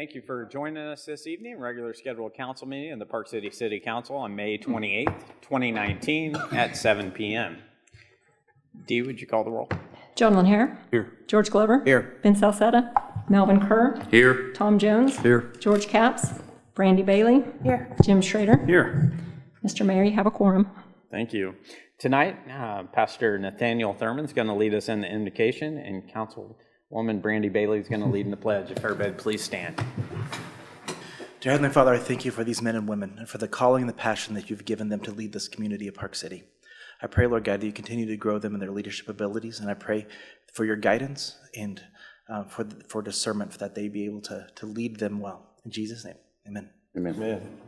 Thank you for joining us this evening. Regular scheduled council meeting in the Park City City Council on May 28th, 2019 at 7 p.m. Dee, would you call the roll? Jonathan Hare. Here. George Glover. Here. Vince Salcetta. Melvin Kerr. Here. Tom Jones. Here. George Capps. Brandy Bailey. Here. Jim Schrader. Here. Mr. Mayor, you have a quorum. Thank you. Tonight, Pastor Nathaniel Thurman is going to lead us in the invocation, and Councilwoman Brandy Bailey is going to lead in the pledge. If everybody please stand. Dear Heavenly Father, I thank you for these men and women and for the calling and the passion that you've given them to lead this community of Park City. I pray, Lord God, that you continue to grow them in their leadership abilities, and I pray for your guidance and for discernment that they be able to lead them well. In Jesus' name, amen. Amen.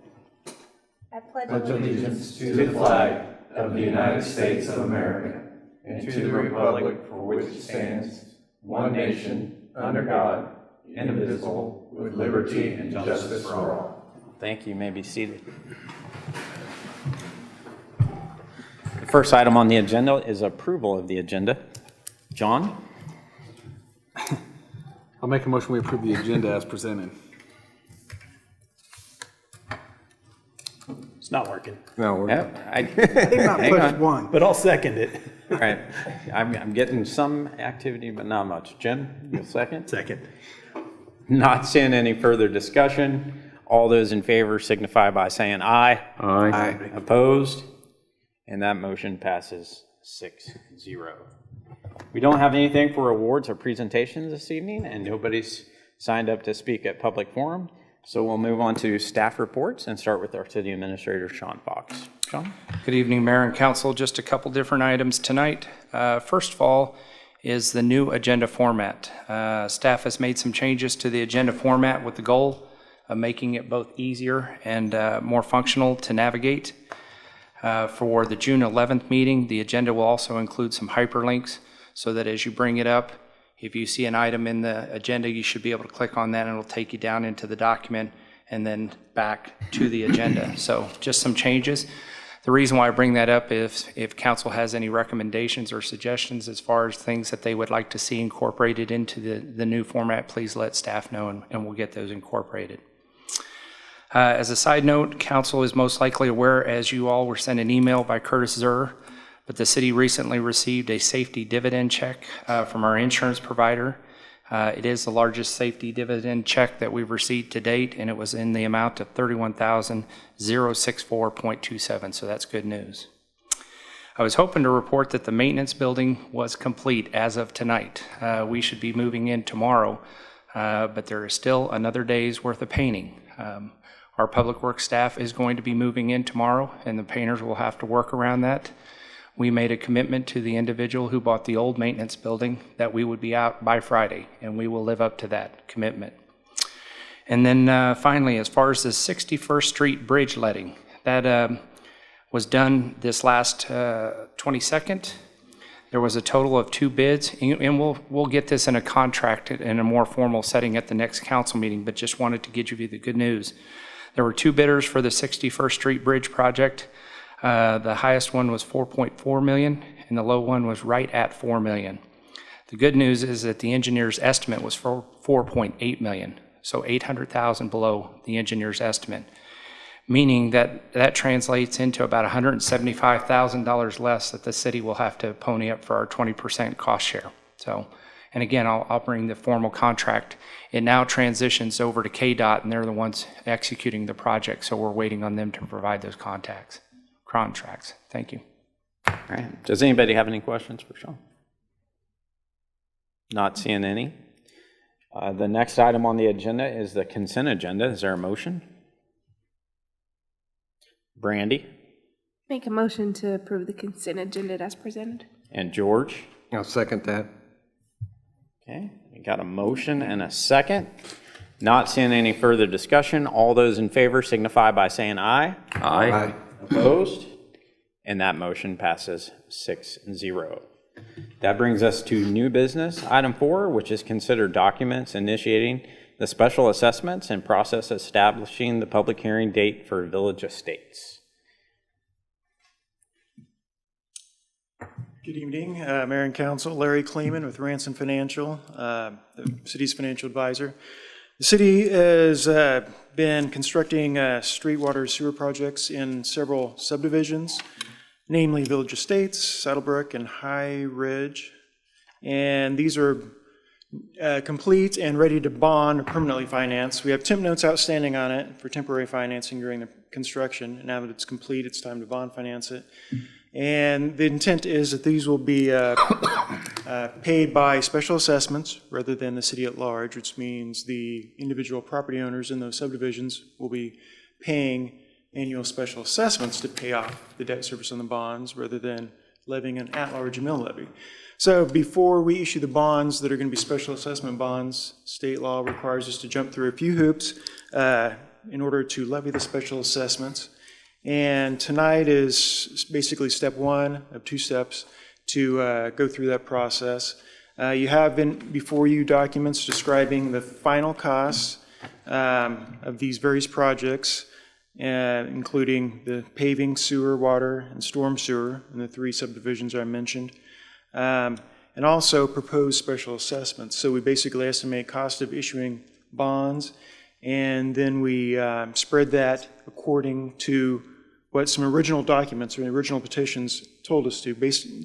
I pledge allegiance to the flag of the United States of America and to the republic for which it stands, one nation, under God, indivisible, with liberty and justice for all. Thank you. You may be seated. The first item on the agenda is approval of the agenda. John? I'll make a motion we approve the agenda as presented. It's not working. No, we're Hang on. One, but I'll second it. All right. I'm getting some activity, but not much. Jim, you second? Second. Not seeing any further discussion. All those in favor signify by saying aye. Aye. Opposed? And that motion passes 6-0. We don't have anything for awards or presentations this evening, and nobody's signed up to speak at public forum. So we'll move on to staff reports and start with our city administrator, Sean Fox. Sean? Good evening, Mayor and Council. Just a couple different items tonight. First of all is the new agenda format. Staff has made some changes to the agenda format with the goal of making it both easier and more functional to navigate. For the June 11th meeting, the agenda will also include some hyperlinks so that as you bring it up, if you see an item in the agenda, you should be able to click on that and it'll take you down into the document and then back to the agenda. So just some changes. The reason why I bring that up is if council has any recommendations or suggestions as far as things that they would like to see incorporated into the new format, please let staff know and we'll get those incorporated. As a side note, council is most likely aware, as you all were sent an email by Curtis Zur, but the city recently received a safety dividend check from our insurance provider. It is the largest safety dividend check that we've received to date, and it was in the amount of $31,064.27, so that's good news. I was hoping to report that the maintenance building was complete as of tonight. We should be moving in tomorrow, but there is still another day's worth of painting. Our public works staff is going to be moving in tomorrow, and the painters will have to work around that. We made a commitment to the individual who bought the old maintenance building that we would be out by Friday, and we will live up to that commitment. And then finally, as far as the 61st Street Bridge letting, that was done this last 22nd. There was a total of 2 bids, and we'll get this in a contract in a more formal setting at the next council meeting, but just wanted to give you the good news. There were 2 bidders for the 61st Street Bridge project. The highest one was $4.4 million, and the low one was right at $4 million. The good news is that the engineer's estimate was for $4.8 million, so $800,000 below the engineer's estimate, meaning that translates into about $175,000 less that the city will have to pony up for our 20% cost share. So, and again, I'll bring the formal contract. It now transitions over to KDOT, and they're the ones executing the project, so we're waiting on them to provide those contracts. Thank you. All right. Does anybody have any questions for Sean? Not seeing any. The next item on the agenda is the consent agenda. Is there a motion? Brandy? Make a motion to approve the consent agenda as presented. And George? I'll second that. Okay. We got a motion and a second. Not seeing any further discussion. All those in favor signify by saying aye. Aye. Opposed? And that motion passes 6-0. That brings us to new business, item 4, which is consider documents initiating the special assessments and process establishing the public hearing date for Village Estates. Good evening, Mayor and Council. Larry Kleeman with Ransom Financial, the city's financial advisor. The city has been constructing street water sewer projects in several subdivisions, namely Village Estates, Saddlebrook, and High Ridge. And these are complete and ready to bond or permanently finance. We have temp notes outstanding on it for temporary financing during the construction. And now that it's complete, it's time to bond finance it. And the intent is that these will be paid by special assessments rather than the city at large, which means the individual property owners in those subdivisions will be paying annual special assessments to pay off the debt service on the bonds rather than levying an at-large mill levy. So before we issue the bonds that are going to be special assessment bonds, state law requires us to jump through a few hoops in order to levy the special assessments. And tonight is basically step one of two steps to go through that process. You have before you documents describing the final costs of these various projects, including the paving, sewer, water, and storm sewer in the three subdivisions I mentioned, and also proposed special assessments. So we basically estimate cost of issuing bonds, and then we spread that according to what some original documents or original petitions told us to,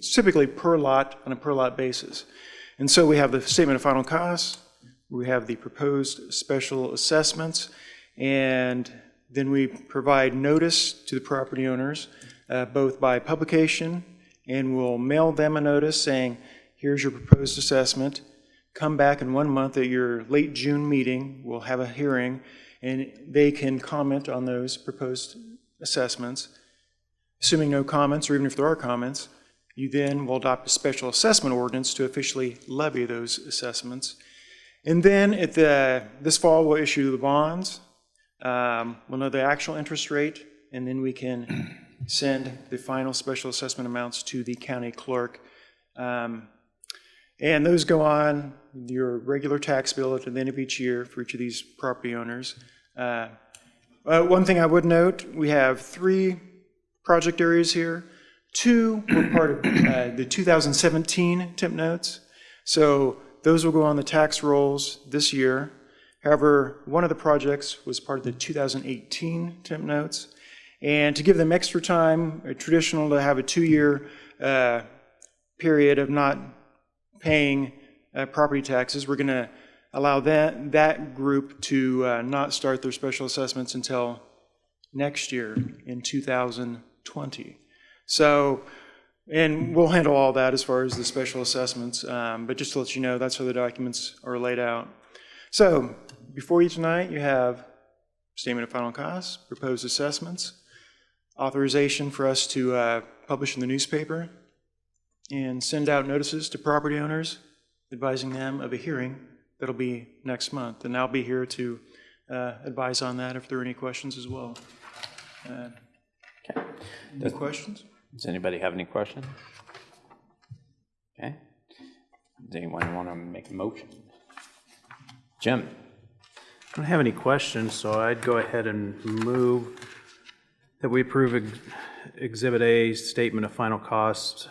typically per lot on a per lot basis. And so we have the statement of final costs, we have the proposed special assessments, and then we provide notice to the property owners, both by publication, and we'll mail them a notice saying, here's your proposed assessment. Come back in 1 month at your late June meeting. We'll have a hearing, and they can comment on those proposed assessments. Assuming no comments, or even if there are comments, you then will adopt a special assessment ordinance to officially levy those assessments. And then this fall, we'll issue the bonds. We'll know the actual interest rate, and then we can send the final special assessment amounts to the county clerk. And those go on your regular tax bill at the end of each year for each of these property owners. One thing I would note, we have 3 project areas here. 2 were part of the 2017 temp notes. So those will go on the tax rolls this year. However, one of the projects was part of the 2018 temp notes. And to give them extra time, traditional to have a 2-year period of not paying property taxes, we're going to allow that group to not start their special assessments until next year in 2020. So, and we'll handle all that as far as the special assessments, but just to let you know, that's how the documents are laid out. So, before you tonight, you have statement of final costs, proposed assessments, authorization for us to publish in the newspaper, and send out notices to property owners advising them of a hearing that'll be next month. And I'll be here to advise on that if there are any questions as well. Okay. Any questions? Does anybody have any questions? Okay. Does anyone want to make a motion? Jim? I don't have any questions, so I'd go ahead and move that we approve Exhibit A, Statement of Final Cost,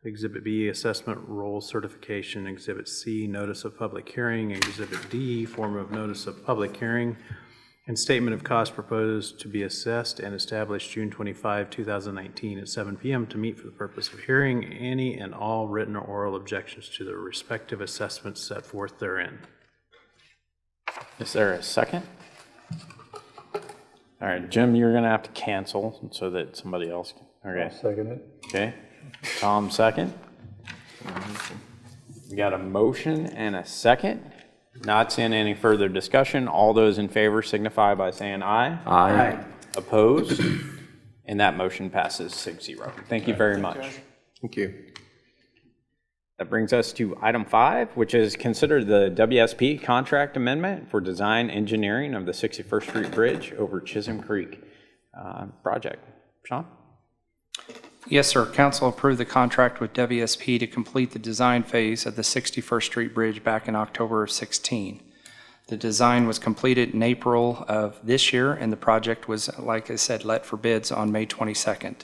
Exhibit B, Assessment Roll Certification, Exhibit C, Notice of Public Hearing, Exhibit D, Form of Notice of Public Hearing, and Statement of Cost proposed to be assessed and established June 25, 2019 at 7 p.m. to meet for the purpose of hearing any and all written or oral objections to the respective assessments set forth therein. Is there a second? All right, Jim, you're going to have to cancel so that somebody else can. Okay. Second it. Okay. Tom, second. We got a motion and a second. Not seeing any further discussion. All those in favor signify by saying aye. Aye. Opposed? And that motion passes 6-0. Thank you very much. Thank you. That brings us to item 5, which is consider the WSP contract amendment for design engineering of the 61st Street Bridge over Chisholm Creek project. Sean? Yes, sir. Council approved the contract with WSP to complete the design phase of the 61st Street Bridge back in October of 16. The design was completed in April of this year, and the project was, like I said, let for bids on May 22nd.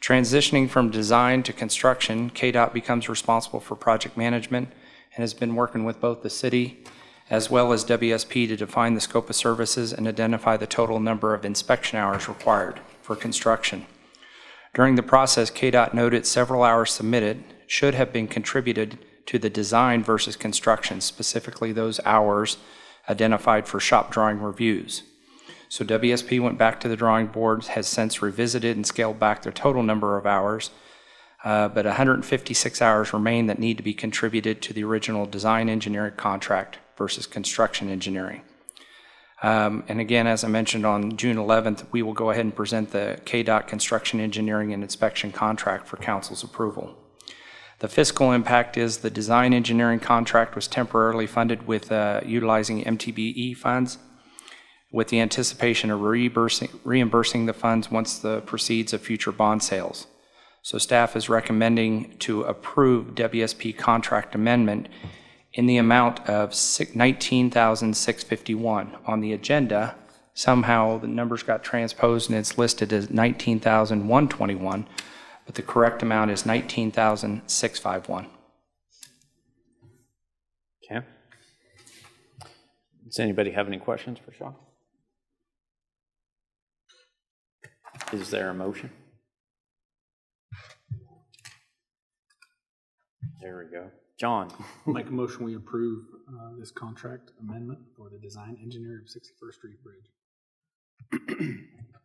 Transitioning from design to construction, KDOT becomes responsible for project management and has been working with both the city as well as WSP to define the scope of services and identify the total number of inspection hours required for construction. During the process, KDOT noted several hours submitted should have been contributed to the design versus construction, specifically those hours identified for shop drawing reviews. So WSP went back to the drawing board, has since revisited and scaled back their total number of hours, but 156 hours remain that need to be contributed to the original design engineering contract versus construction engineering. And again, as I mentioned on June 11th, we will go ahead and present the KDOT construction engineering and inspection contract for council's approval. The fiscal impact is the design engineering contract was temporarily funded with utilizing MTBE funds, with the anticipation of reimbursing the funds once the proceeds of future bond sales. So staff is recommending to approve WSP contract amendment in the amount of $19,651. On the agenda, somehow the numbers got transposed and it's listed as $19,121, but the correct amount is $19,651. Okay. Does anybody have any questions for Sean? Is there a motion? There we go. John. Make a motion, we approve this contract amendment for the design engineer of 61st Street Bridge.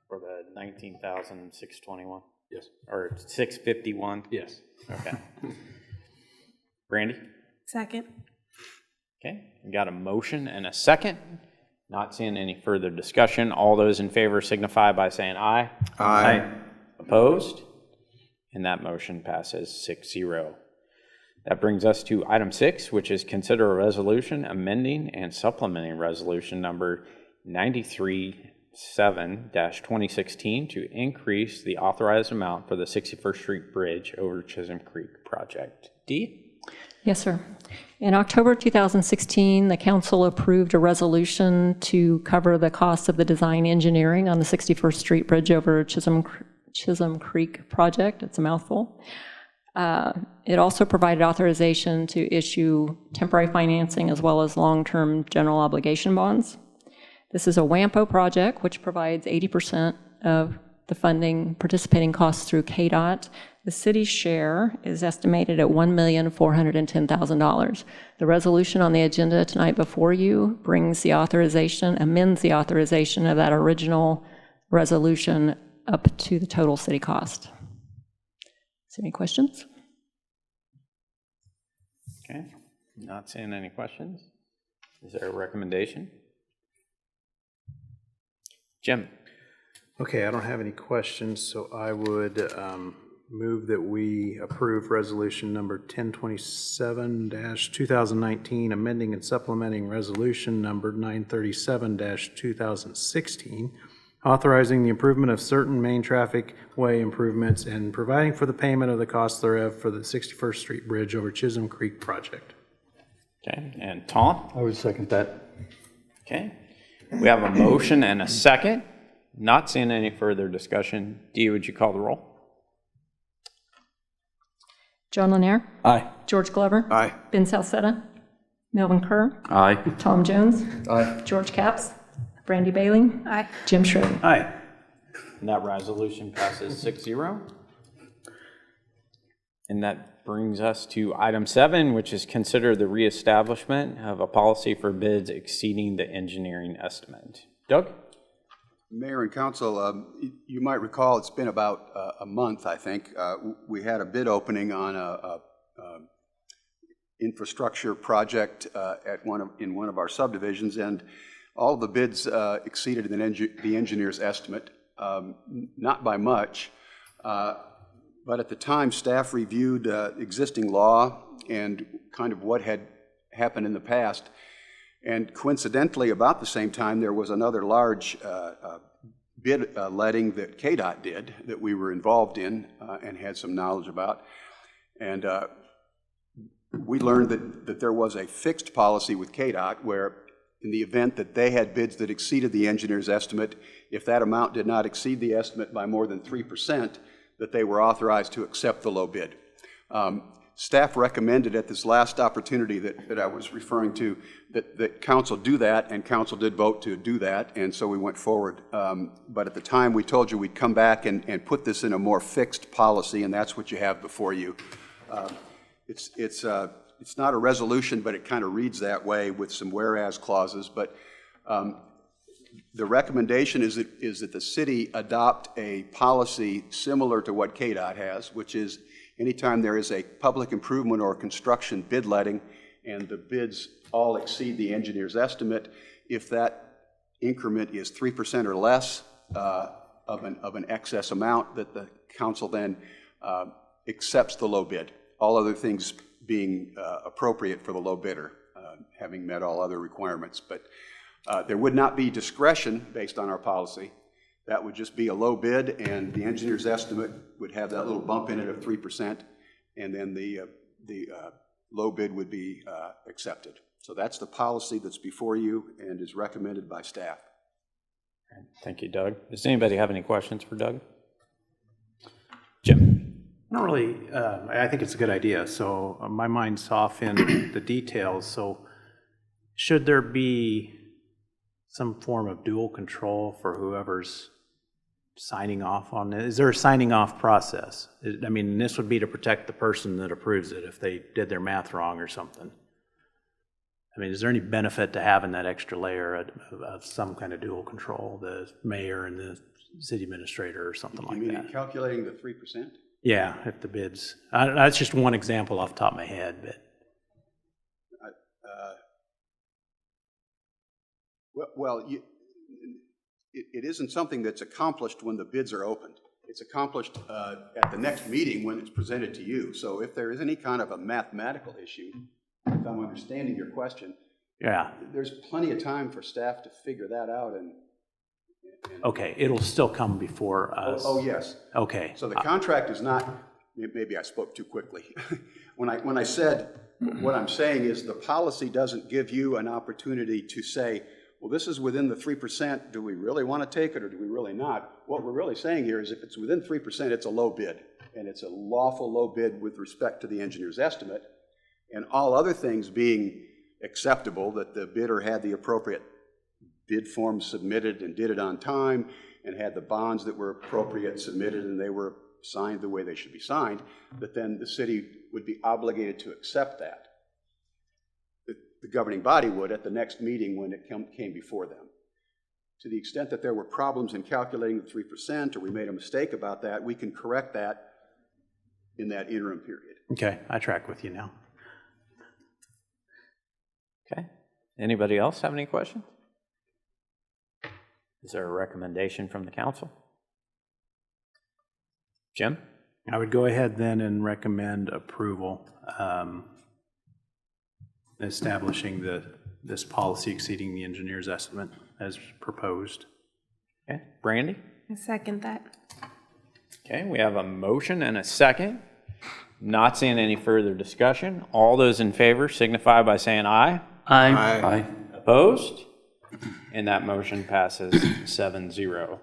For the 19,621? Yes. Or 651? Yes. Okay. Brandy? Second. Okay, we got a motion and a second. Not seeing any further discussion. All those in favor signify by saying aye. Aye. Opposed? And that motion passes 6-0. That brings us to item 6, which is consider a resolution amending and supplementing resolution number 93-7-2016 to increase the authorized amount for the 61st Street Bridge over Chisholm Creek project. Dee? Yes, sir. In October 2016, the council approved a resolution to cover the cost of the design engineering on the 61st Street Bridge over Chisholm Creek project. It's a mouthful. It also provided authorization to issue temporary financing as well as long-term general obligation bonds. This is a WAMPO project, which provides 80% of the funding participating costs through KDOT. The city's share is estimated at $1,410,000. The resolution on the agenda tonight before you amends the authorization of that original resolution up to the total city cost. Is there any questions? Okay, not seeing any questions. Is there a recommendation? Jim? Okay, I don't have any questions, so I would move that we approve resolution number 1027-2019, amending and supplementing resolution number 937-2016, authorizing the improvement of certain main traffic way improvements and providing for the payment of the costs thereof for the 61st Street Bridge over Chisholm Creek project. Okay, and Tom? I would second that. Okay, we have a motion and a second. Not seeing any further discussion. Dee, would you call the roll? John Lanier? Aye. George Glover? Aye. Ben Salcetta? Melvin Kerr? Aye. Tom Jones? Aye. George Capps? Brandy Bailey? Aye. Jim Schroeder? Aye. And that resolution passes 6-0. And that brings us to item 7, which is consider the reestablishment of a policy for bids exceeding the engineering estimate. Doug? Mayor and Council, you might recall it's been about a month, I think. We had a bid opening on a infrastructure project in one of our subdivisions, and all the bids exceeded the engineer's estimate, not by much. But at the time, staff reviewed existing law and kind of what had happened in the past. And coincidentally, about the same time, there was another large bid letting that KDOT did that we were involved in and had some knowledge about. And we learned that there was a fixed policy with KDOT where in the event that they had bids that exceeded the engineer's estimate, if that amount did not exceed the estimate by more than 3%, that they were authorized to accept the low bid. Staff recommended at this last opportunity that I was referring to that council do that, and council did vote to do that, and so we went forward. But at the time, we told you we'd come back and put this in a more fixed policy, and that's what you have before you. It's not a resolution, but it kind of reads that way with some whereas clauses. But the recommendation is that the city adopt a policy similar to what KDOT has, which is anytime there is a public improvement or an bid letting and the bids all exceed the engineer's estimate, if that increment is 3% or less of an excess amount, that the council then accepts the low bid, all other things being appropriate for the low bidder, having met all other requirements. But there would not be discretion based on our policy. That would just be a low bid, and the engineer's estimate would have that little bump in it of 3%, and then the low bid would be accepted. So that's the policy that's before you and is recommended by staff. Thank you, Doug. Does anybody have any questions for Doug? Jim? Not really. I think it's a good idea. So my mind's off in the details. So should there be some form of dual control for whoever's signing off on it? Is there a signing off process? I mean, this would be to protect the person that approves it if they did their math wrong or something. I mean, is there any benefit to having that extra layer of some kind of dual control, the mayor and the city administrator or something like that? You mean calculating the 3%? Yeah, if the bids. That's just one example off the top of my head, but. It isn't something that's accomplished when the bids are opened. It's accomplished at the next meeting when it's presented to you. So if there is any kind of a mathematical issue, if I'm understanding your question, Yeah. there's plenty of time for staff to figure that out. And Okay, it'll still come before us. Oh, yes. Okay. So the contract is not, maybe I spoke too quickly. When I said, what I'm saying is the policy doesn't give you an opportunity to say, well, this is within the 3%. Do we really want to take it or do we really not? What we're really saying here is if it's within 3%, it's a low bid. And it's a lawful low bid with respect to the engineer's estimate. And all other things being acceptable, that the bidder had the appropriate bid forms submitted and did it on time and had the bonds that were appropriate submitted and they were signed the way they should be signed, that then the city would be obligated to accept that. The governing body would at the next meeting when it came before them. To the extent that there were problems in calculating the 3% or we made a mistake about that, we can correct that in that interim period. Okay, I track with you now. Okay. Anybody else have any questions? Is there a recommendation from the council? Jim? I would go ahead then and recommend approval, establishing this policy exceeding the engineer's estimate as proposed. Okay. Brandy? I second that. Okay, we have a motion and a second. Not seeing any further discussion. All those in favor signify by saying aye. Aye. Opposed? And that motion passes 7-0.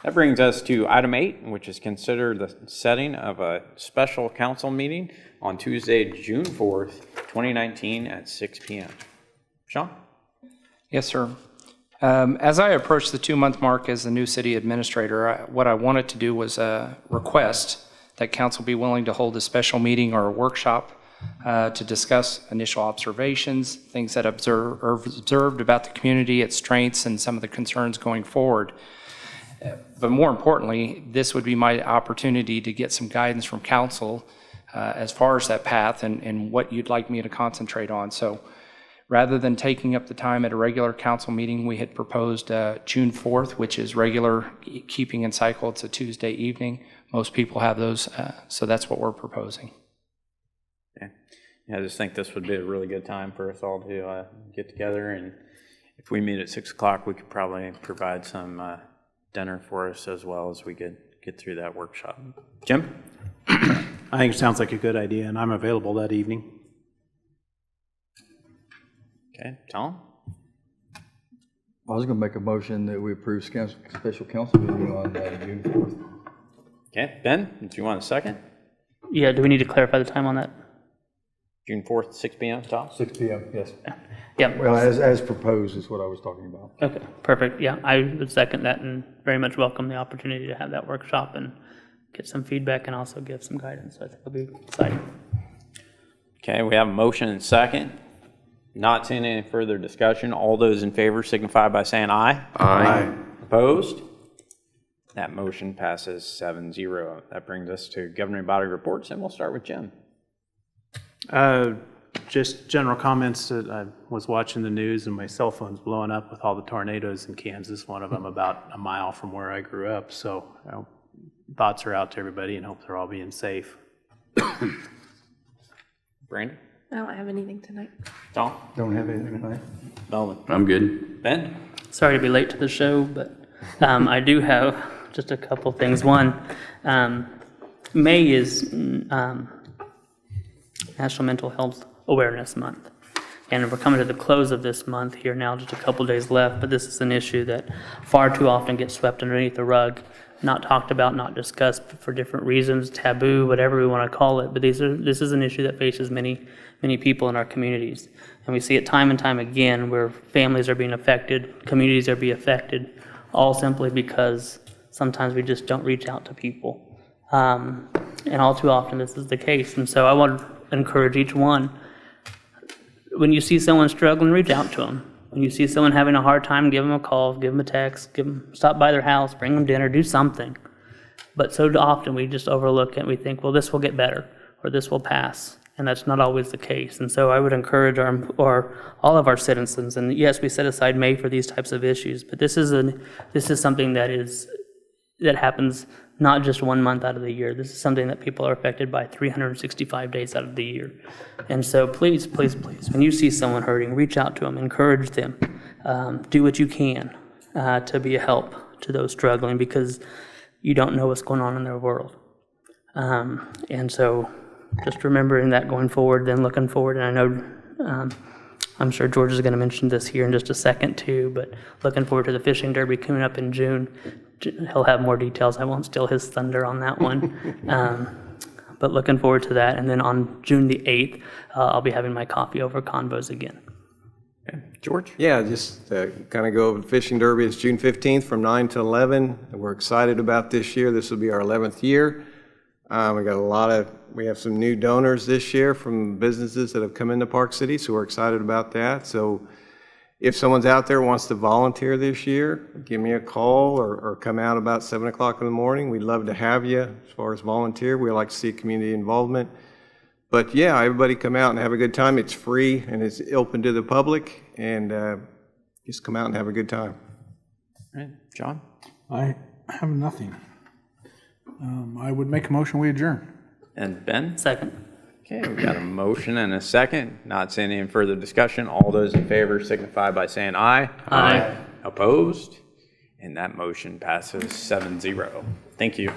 That brings us to item 8, which is consider the setting of a special council meeting on Tuesday, June 4th, 2019 at 6 p.m. Sean? Yes, sir. As I approach the 2-month mark as the new city administrator, what I wanted to do was request that council be willing to hold a special meeting or a workshop to discuss initial observations, things that are observed about the community, its strengths, and some of the concerns going forward. But more importantly, this would be my opportunity to get some guidance from council as far as that path and what you'd like me to concentrate on. So rather than taking up the time at a regular council meeting, we had proposed June 4th, which is regular keeping in cycle. It's a Tuesday evening. Most people have those, so that's what we're proposing. Okay. Yeah, I just think this would be a really good time for us all to get together. And if we meet at 6 o'clock, we could probably provide some dinner for us as well as we get through that workshop. Jim? I think it sounds like a good idea, and I'm available that evening. Okay, Tom? I was going to make a motion that we approve special council meeting on June 4th. Okay, Ben, do you want a second? Yeah, do we need to clarify the time on that? June 4th, 6 p.m., Tom? 6 p.m., yes. Yeah. Well, as proposed is what I was talking about. Okay, perfect. Yeah, I would second that and very much welcome the opportunity to have that workshop and get some feedback and also give some guidance. I think it'll be exciting. Okay, we have a motion and second. Not seeing any further discussion. All those in favor signify by saying aye. Aye. Opposed? That motion passes 7-0. That brings us to governing body reports, and we'll start with Jim. Just general comments that I was watching the news and my cell phone's blowing up with all the tornadoes in Kansas, one of them about a mile from where I grew up. So thoughts are out to everybody and hope they're all being safe. Brandon? I don't have anything tonight. Tom? Don't have anything tonight? Melvin? I'm good. Ben? Sorry to be late to the show, but I do have just a couple things. One, May is National Mental Health Awareness Month. And we're coming to the close of this month here now, just a couple days left, but this is an issue that far too often gets swept underneath the rug, not talked about, not discussed for different reasons, taboo, whatever we want to call it. But this is an issue that faces many people in our communities. And we see it time and time again where families are being affected, communities are being affected, all simply because sometimes we just don't reach out to people. And all too often this is the case. And so I want to encourage each one, when you see someone struggling, reach out to them. When you see someone having a hard time, give them a call, give them a text, stop by their house, bring them dinner, do something. But so often we just overlook it and we think, well, this will get better or this will pass. And that's not always the case. And so I would encourage all of our citizens, and yes, we set aside May for these types of issues, but this is something that happens not just 1 month out of the year. This is something that people are affected by 365 days out of the year. And so please, please, please, when you see someone hurting, reach out to them, encourage them, do what you can to be a help to those struggling, because you don't know what's going on in their world. And so just remembering that going forward, then looking forward, and I know I'm sure George is going to mention this here in just a second too, but looking forward to the fishing derby coming up in June. He'll have more details. I won't steal his thunder on that one. But looking forward to that. And then on June the 8th, I'll be having my coffee over convos again. Okay. George? Yeah, just kind of go over the fishing derby. It's June 15th from 9 to 11. We're excited about this year. This will be our 11th year. We have some new donors this year from businesses that have come into Park City, so we're excited about that. So if someone's out there wants to volunteer this year, give me a call or come out about 7 o'clock in the morning. We'd love to have you as far as volunteer. We like to see community involvement. But yeah, everybody come out and have a good time. It's free and it's open to the public, and just come out and have a good time. All right. John? I have nothing. I would make a motion, we adjourn. And Ben? Second. Okay, we've got a motion and a second. Not seeing any further discussion. All those in favor signify by saying aye. Aye. Opposed? And that motion passes 7-0. Thank you.